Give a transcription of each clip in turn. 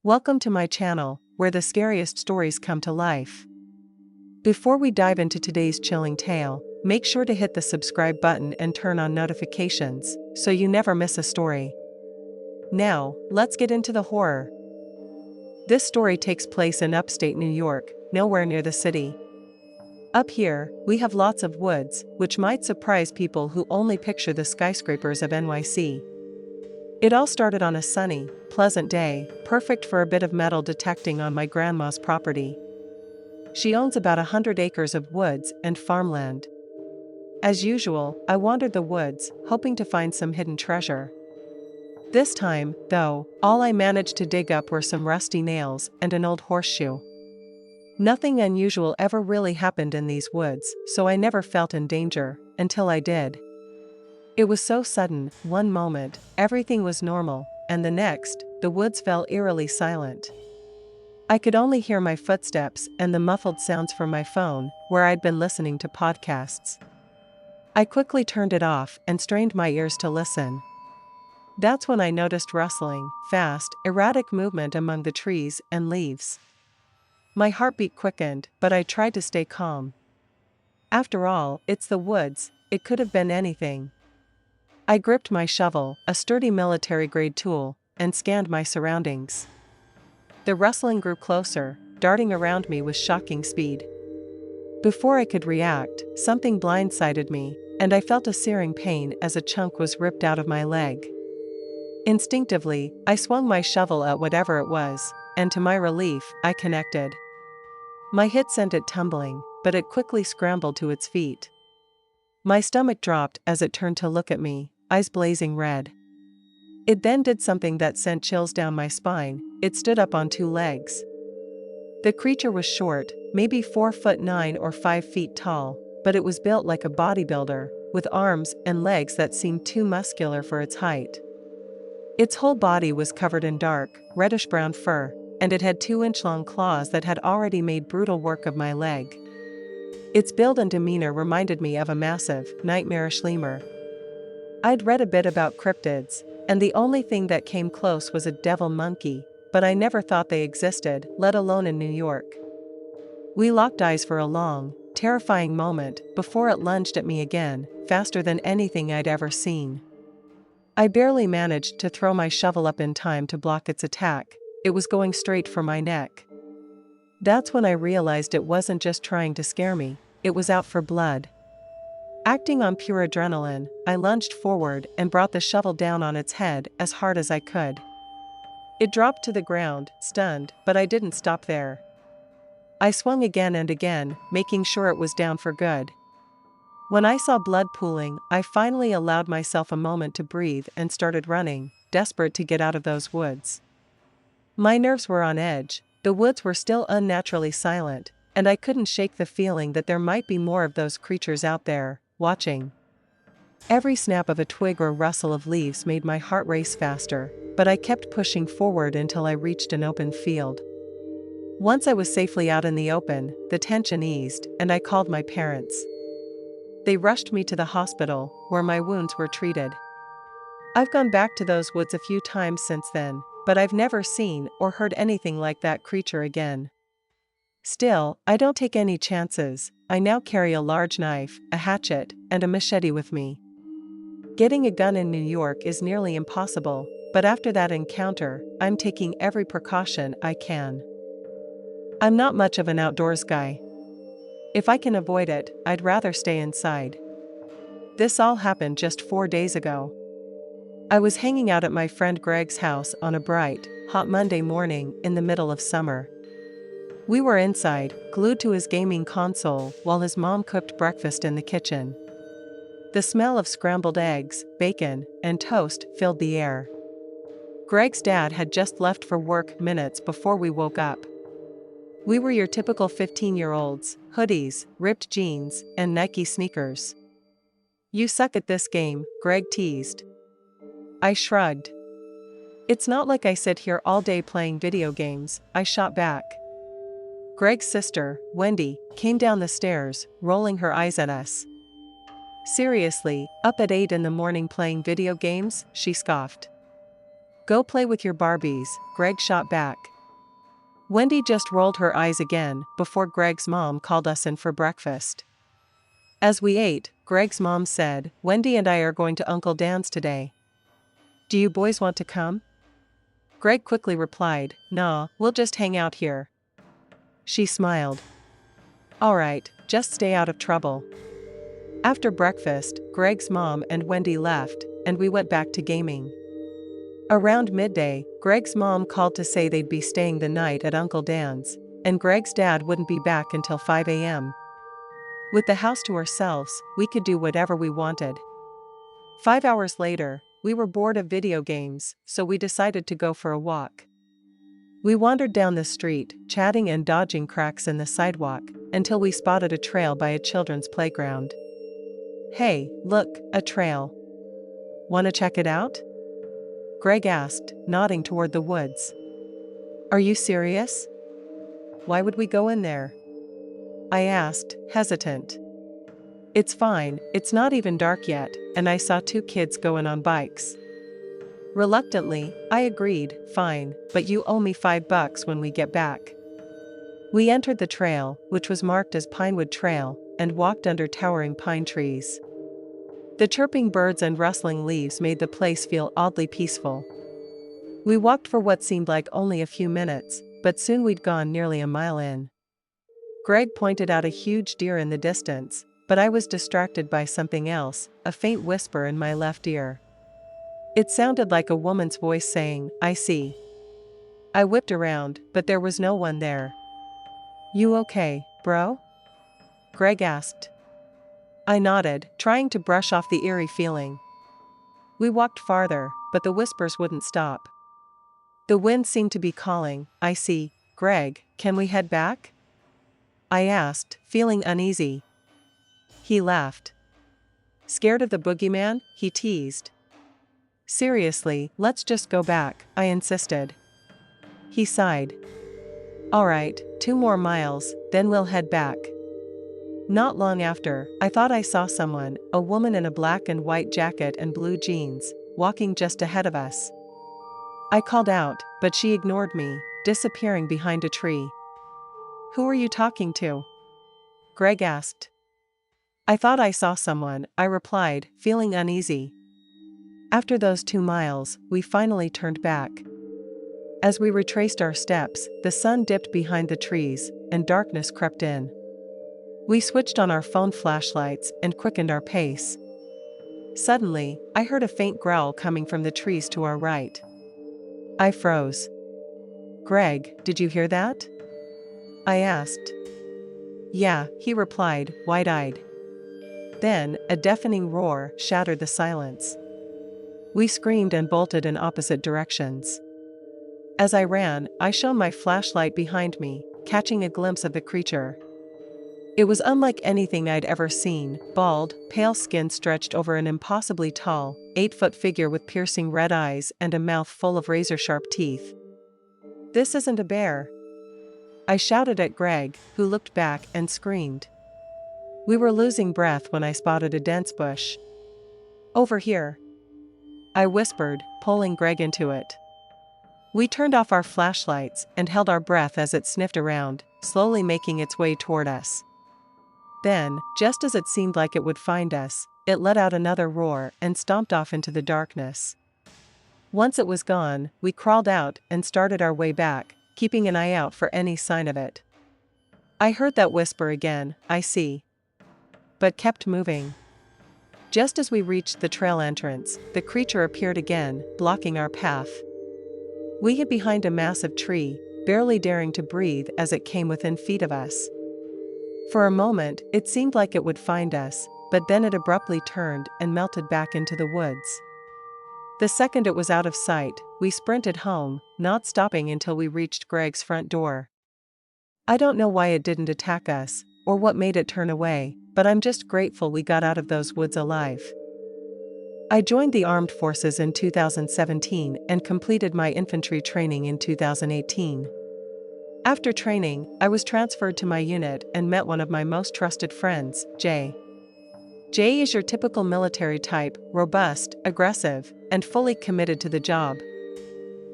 Welcome to my channel, where the scariest stories come to life. Before we dive into today's chilling tale, make sure to hit the subscribe button and turn on notifications, so you never miss a story. Now, let's get into the horror. This story takes place in upstate New York, nowhere near the city. Up here, we have lots of woods, which might surprise people who only picture the skyscrapers of NYC. It all started on a sunny, pleasant day, perfect for a bit of metal detecting on my grandma's property. She owns about 100 acres of woods and farmland. As usual, I wandered the woods, hoping to find some hidden treasure. This time, though, all I managed to dig up were some rusty nails and an old horseshoe. Nothing unusual ever really happened in these woods, so I never felt in danger, until I did. It was so sudden. One moment, everything was normal, and the next, the woods fell eerily silent. I could only hear my footsteps and the muffled sounds from my phone, where I'd been listening to podcasts. I quickly turned it off and strained my ears to listen. That's when I noticed rustling, fast, erratic movement among the trees and leaves. My heartbeat quickened, but I tried to stay calm. After all, it's the woods, it could have been anything. I gripped my shovel, a sturdy military-grade tool, and scanned my surroundings. The rustling grew closer, darting around me with shocking speed. Before I could react, something blindsided me, and I felt a searing pain as a chunk was ripped out of my leg. Instinctively, I swung my shovel at whatever it was, and to my relief, I connected. My hit sent it tumbling, but it quickly scrambled to its feet. My stomach dropped as it turned to look at me, eyes blazing red. It then did something that sent chills down my spine. It stood up on two legs. The creature was short, maybe 4'9" or 5 feet tall, but it was built like a bodybuilder, with arms and legs that seemed too muscular for its height. Its whole body was covered in dark, reddish-brown fur, and it had 2-inch-long claws that had already made brutal work of my leg. Its build and demeanor reminded me of a massive, nightmarish lemur. I'd read a bit about cryptids, and the only thing that came close was a devil monkey, but I never thought they existed, let alone in New York. We locked eyes for a long, terrifying moment before it lunged at me again, faster than anything I'd ever seen. I barely managed to throw my shovel up in time to block its attack. It was going straight for my neck. That's when I realized it wasn't just trying to scare me, it was out for blood. Acting on pure adrenaline, I lunged forward and brought the shovel down on its head as hard as I could. It dropped to the ground, stunned, but I didn't stop there. I swung again and again, making sure it was down for good. When I saw blood pooling, I finally allowed myself a moment to breathe and started running, desperate to get out of those woods. My nerves were on edge. The woods were still unnaturally silent, and I couldn't shake the feeling that there might be more of those creatures out there, watching. Every snap of a twig or rustle of leaves made my heart race faster, but I kept pushing forward until I reached an open field. Once I was safely out in the open, the tension eased, and I called my parents. They rushed me to the hospital, where my wounds were treated. I've gone back to those woods a few times since then, but I've never seen or heard anything like that creature again. Still, I don't take any chances. I now carry a large knife, a hatchet, and a machete with me. Getting a gun in New York is nearly impossible, but after that encounter, I'm taking every precaution I can. I'm not much of an outdoors guy. If I can avoid it, I'd rather stay inside. This all happened just 4 days ago. I was hanging out at my friend Greg's house on a bright, hot Monday morning in the middle of summer. We were inside, glued to his gaming console, while his mom cooked breakfast in the kitchen. The smell of scrambled eggs, bacon, and toast filled the air. Greg's dad had just left for work minutes before we woke up. We were your typical 15-year-olds, hoodies, ripped jeans, and Nike sneakers. "You suck at this game," Greg teased. I shrugged. "It's not like I sit here all day playing video games," I shot back. Greg's sister, Wendy, came down the stairs, rolling her eyes at us. "Seriously, up at 8 in the morning playing video games?" she scoffed. "Go play with your Barbies," Greg shot back, Wendy just rolled her eyes again before Greg's mom called us in for breakfast. As we ate, Greg's mom said, "Wendy and I are going to Uncle Dan's today. Do you boys want to come?" Greg quickly replied, "Nah, we'll just hang out here." She smiled. "Alright, just stay out of trouble." After breakfast, Greg's mom and Wendy left, and we went back to gaming. Around midday, Greg's mom called to say they'd be staying the night at Uncle Dan's, and Greg's dad wouldn't be back until 5 a.m. With the house to ourselves, we could do whatever we wanted. 5 hours later, we were bored of video games, so we decided to go for a walk. We wandered down the street, chatting and dodging cracks in the sidewalk, until we spotted a trail by a children's playground. "Hey, look, a trail. Wanna check it out?" Greg asked, nodding toward the woods. "Are you serious? Why would we go in there?" I asked, hesitant. "It's fine, it's not even dark yet, and I saw 2 kids going on bikes." Reluctantly, I agreed, "Fine, but you owe me $5 when we get back." We entered the trail, which was marked as Pinewood Trail, and walked under towering pine trees. The chirping birds and rustling leaves made the place feel oddly peaceful. We walked for what seemed like only a few minutes, but soon we'd gone nearly a mile in. Greg pointed out a huge deer in the distance, but I was distracted by something else, a faint whisper in my left ear. It sounded like a woman's voice saying, "I see." I whipped around, but there was no one there. "You okay, bro?" Greg asked. I nodded, trying to brush off the eerie feeling. We walked farther, but the whispers wouldn't stop. The wind seemed to be calling, "I see, Greg, can we head back?" I asked, feeling uneasy. He laughed. "Scared of the boogeyman?" he teased. "Seriously, let's just go back," I insisted. He sighed. "Alright, 2 more miles, then we'll head back." Not long after, I thought I saw someone, a woman in a black and white jacket and blue jeans, walking just ahead of us. I called out, but she ignored me, disappearing behind a tree. "Who are you talking to?" Greg asked. "I thought I saw someone," I replied, feeling uneasy. After those 2 miles, we finally turned back. As we retraced our steps, the sun dipped behind the trees, and darkness crept in. We switched on our phone flashlights and quickened our pace. Suddenly, I heard a faint growl coming from the trees to our right. I froze. "Greg, did you hear that?" I asked. "Yeah," he replied, wide-eyed. Then, a deafening roar shattered the silence. We screamed and bolted in opposite directions. As I ran, I shone my flashlight behind me, catching a glimpse of the creature. It was unlike anything I'd ever seen, bald, pale skin stretched over an impossibly tall, 8-foot figure with piercing red eyes and a mouth full of razor-sharp teeth. "This isn't a bear!" I shouted at Greg, who looked back and screamed. We were losing breath when I spotted a dense bush. "Over here," I whispered, pulling Greg into it. We turned off our flashlights and held our breath as it sniffed around, slowly making its way toward us. Then, just as it seemed like it would find us, it let out another roar and stomped off into the darkness. Once it was gone, we crawled out and started our way back, keeping an eye out for any sign of it. I heard that whisper again, "I see," but kept moving. Just as we reached the trail entrance, the creature appeared again, blocking our path. We hid behind a massive tree, barely daring to breathe as it came within feet of us. For a moment, it seemed like it would find us, but then it abruptly turned and melted back into the woods. The second it was out of sight, we sprinted home, not stopping until we reached Greg's front door. I don't know why it didn't attack us, or what made it turn away, but I'm just grateful we got out of those woods alive. I joined the armed forces in 2017 and completed my infantry training in 2018. After training, I was transferred to my unit and met one of my most trusted friends, Jay. Jay is your typical military type, robust, aggressive, and fully committed to the job.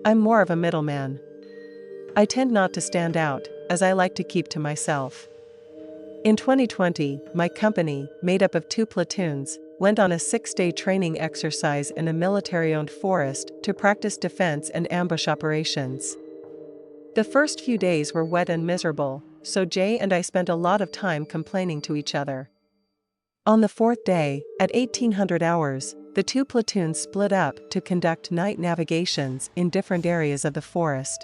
I'm more of a middleman. I tend not to stand out, as I like to keep to myself. In 2020, my company, made up of 2 platoons, went on a 6-day training exercise in a military-owned forest to practice defense and ambush operations. The first few days were wet and miserable, so Jay and I spent a lot of time complaining to each other. On the 4th day, at 1800 hours, the 2 platoons split up to conduct night navigations in different areas of the forest.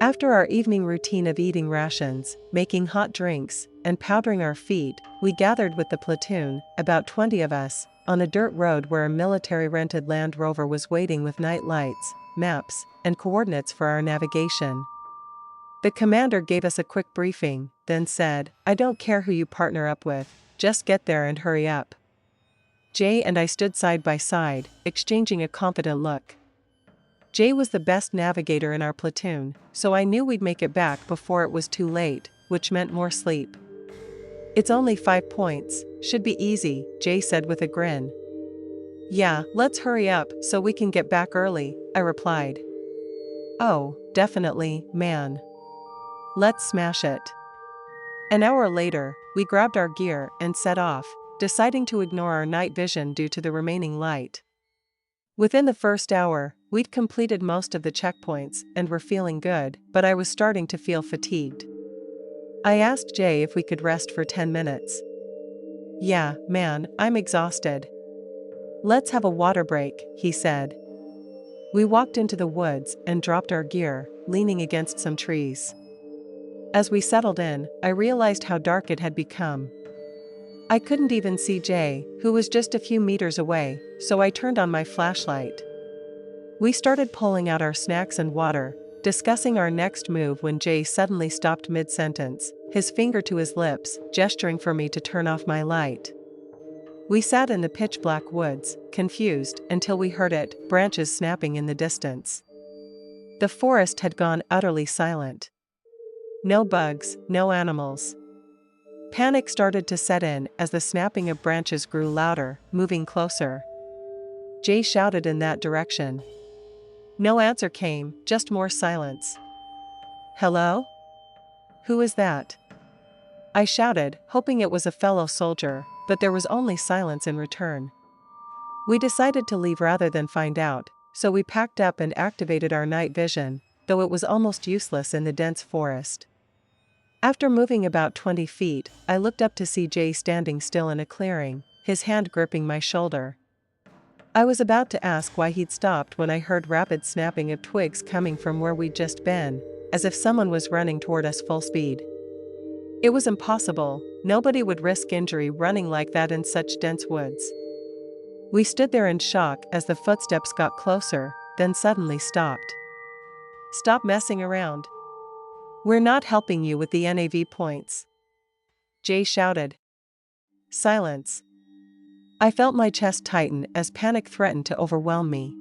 After our evening routine of eating rations, making hot drinks, and powdering our feet, we gathered with the platoon, about 20 of us, on a dirt road where a military-rented Land Rover was waiting with night lights, maps, and coordinates for our navigation. The commander gave us a quick briefing, then said, "I don't care who you partner up with, just get there and hurry up." Jay and I stood side by side, exchanging a confident look. Jay was the best navigator in our platoon, so I knew we'd make it back before it was too late, which meant more sleep. "It's only 5 points, should be easy," Jay said with a grin. "Yeah, let's hurry up so we can get back early," I replied. "Oh, definitely, man. Let's smash it." An hour later, we grabbed our gear and set off, deciding to ignore our night vision due to the remaining light. Within the first hour, we'd completed most of the checkpoints and were feeling good, but I was starting to feel fatigued. I asked Jay if we could rest for 10 minutes. "Yeah, man, I'm exhausted." "Let's have a water break," he said. We walked into the woods and dropped our gear, leaning against some trees. As we settled in, I realized how dark it had become. I couldn't even see Jay, who was just a few meters away, so I turned on my flashlight. We started pulling out our snacks and water, discussing our next move when Jay suddenly stopped mid-sentence, his finger to his lips, gesturing for me to turn off my light. We sat in the pitch-black woods, confused, until we heard branches snapping in the distance. The forest had gone utterly silent. No bugs, no animals. Panic started to set in as the snapping of branches grew louder, moving closer. Jay shouted in that direction. No answer came, just more silence. "Hello? Who is that?" I shouted, hoping it was a fellow soldier, but there was only silence in return. We decided to leave rather than find out, so we packed up and activated our night vision, though it was almost useless in the dense forest. After moving about 20 feet, I looked up to see Jay standing still in a clearing, his hand gripping my shoulder. I was about to ask why he'd stopped when I heard rapid snapping of twigs coming from where we'd just been, as if someone was running toward us full speed. It was impossible, nobody would risk injury running like that in such dense woods. We stood there in shock as the footsteps got closer, then suddenly stopped. "Stop messing around. We're not helping you with the NAV points," Jay shouted. Silence. I felt my chest tighten as panic threatened to overwhelm me.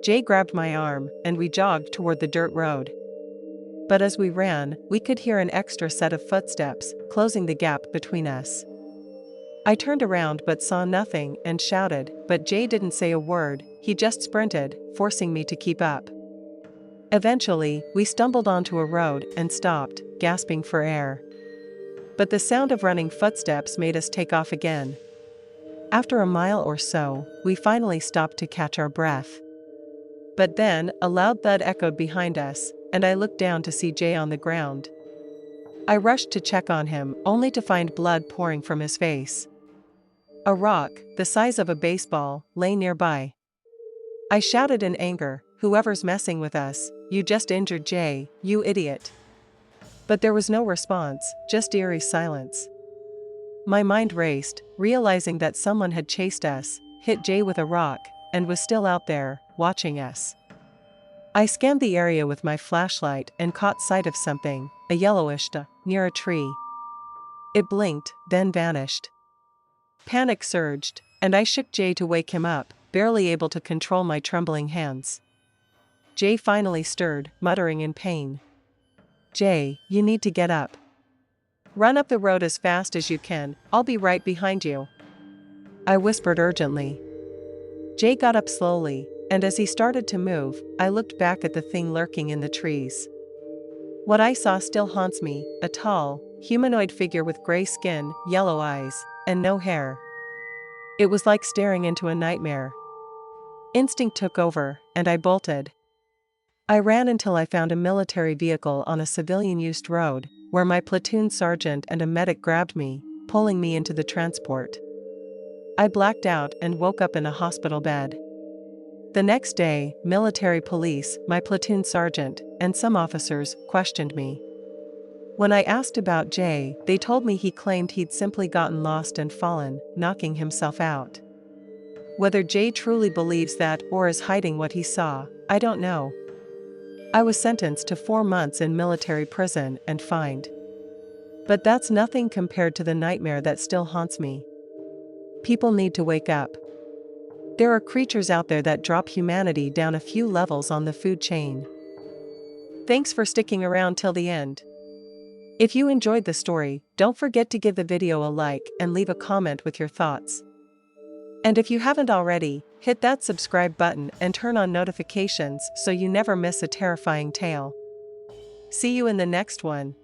Jay grabbed my arm, and we jogged toward the dirt road. But as we ran, we could hear an extra set of footsteps, closing the gap between us. I turned around but saw nothing and shouted, but Jay didn't say a word, he just sprinted, forcing me to keep up. Eventually, we stumbled onto a road and stopped, gasping for air. But the sound of running footsteps made us take off again. After a mile or so, we finally stopped to catch our breath. But then, a loud thud echoed behind us, and I looked down to see Jay on the ground. I rushed to check on him, only to find blood pouring from his face. A rock, the size of a baseball, lay nearby. I shouted in anger, "Whoever's messing with us, you just injured Jay, you idiot." But there was no response, just eerie silence. My mind raced, realizing that someone had chased us, hit Jay with a rock, and was still out there, watching us. I scanned the area with my flashlight and caught sight of something, a yellowish dot, near a tree. It blinked, then vanished. Panic surged, and I shook Jay to wake him up, barely able to control my trembling hands. Jay finally stirred, muttering in pain. "Jay, you need to get up. Run up the road as fast as you can, I'll be right behind you," I whispered urgently. Jay got up slowly, and as he started to move, I looked back at the thing lurking in the trees. What I saw still haunts me, a tall, humanoid figure with gray skin, yellow eyes, and no hair. It was like staring into a nightmare. Instinct took over, and I bolted. I ran until I found a military vehicle on a civilian-used road, where my platoon sergeant and a medic grabbed me, pulling me into the transport. I blacked out and woke up in a hospital bed. The next day, military police, my platoon sergeant, and some officers questioned me. When I asked about Jay, they told me he claimed he'd simply gotten lost and fallen, knocking himself out. Whether Jay truly believes that or is hiding what he saw, I don't know. I was sentenced to 4 months in military prison and fined. But that's nothing compared to the nightmare that still haunts me. People need to wake up. There are creatures out there that drop humanity down a few levels on the food chain. Thanks for sticking around till the end. If you enjoyed the story, don't forget to give the video a like and leave a comment with your thoughts. And if you haven't already, hit that subscribe button and turn on notifications so you never miss a terrifying tale. See you in the next one.